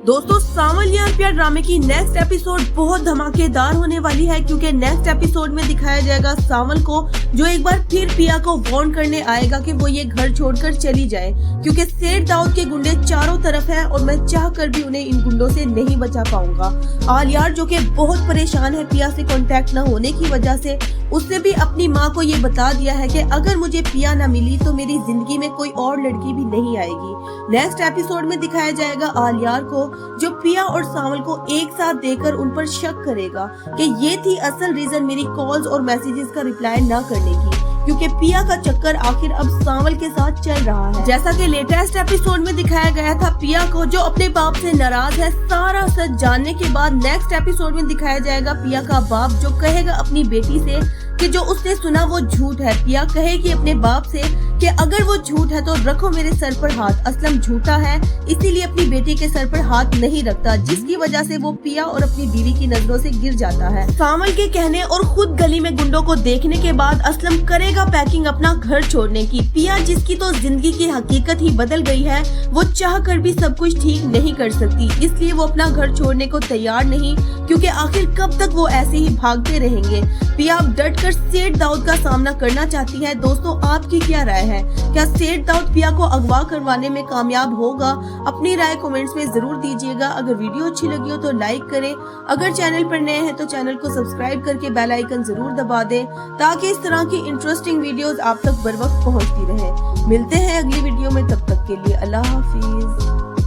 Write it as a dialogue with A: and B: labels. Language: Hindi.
A: दोस्तों सावन यार प्यार ड्रामे की नेक्स्ट एपिसोड बहुत धमाकेदार होने वाली है, क्योंकि नेक्स्ट एपिसोड में दिखाया जाएगा सावन को जो एक बार फिर पिया को वार्न करने आएगा कि वो ये घर छोड़कर चली जाए, क्योंकि सेठ दाऊद के गुंडे चारों तरफ हैं और मैं चाह कर भी उन्हें इन गुंडों से नहीं बचा पाऊंगा। आलियार जो कि बहुत परेशान है पिया से कांटेक्ट न होने की वजह से, उसने भी अपनी माँ को ये बता दिया है कि अगर मुझे पिया न मिली तो मेरी जिंदगी में कोई और लड़की भी नहीं आएगी। नेक्स्ट एपिसोड में दिखाया जाएगा आलियार को जो पिया और सावल को एक साथ देकर उन पर शक करेगा कि ये थी असल रीजन मेरी कॉल्स और मैसेजेस का रिप्लाई न करने की, क्योंकि पिया का चक्कर आखिर अब सावल के साथ चल रहा है। जैसा कि लेटेस्ट एपिसोड में दिखाया गया था पिया को जो अपने बाप से नाराज है, सारा सच जानने के बाद नेक्स्ट एपिसोड में दिखाया जाएगा पिया का बाप जो कहेगा अपनी बेटी से कि जो उसने सुना वो झूठ है। पिया कहेगी अपने बाप से कि अगर वो झूठ है तो रखो मेरे सर पर हाथ, असलम झूठा है इसीलिए अपनी बेटी के सर पर हाथ नहीं रखता, जिसकी वजह से वो पिया और अपनी बीवी की नजरों से गिर जाता है। सावल के कहने और खुद गली में गुंडों को देखने के बाद असलम करेगा पैकिंग अपना घर छोड़ने की। पिया जिसकी तो जिंदगी की हकीकत ही बदल गई है, वो चाह कर भी सब कुछ ठीक नहीं कर सकती, इसलिए वो अपना घर छोड़ने को तैयार नहीं, क्योंकि आखिर कब तक वो ऐसे ही भागते रहेंगे। पिया अब डट कर सेठ दाऊद का सामना करना चाहती है। दोस्तों आपकी क्या राय है? क्या सेठ दाऊद पिया को अगवा करवाने में कामयाब होगा? अपनी राय कमेंट्स में जरूर दीजिएगा। अगर वीडियो अच्छी लगी हो तो लाइक करें, अगर चैनल पर नए हैं तो चैनल को सब्सक्राइब करके बेल आइकन जरूर दबा दें, ताकि इस तरह की इंटरेस्टिंग वीडियोस आप तक बर वक्त पहुंचती रहें। मिलते हैं अगली वीडियो में, तब तक के लिए अल्लाह हाफिज।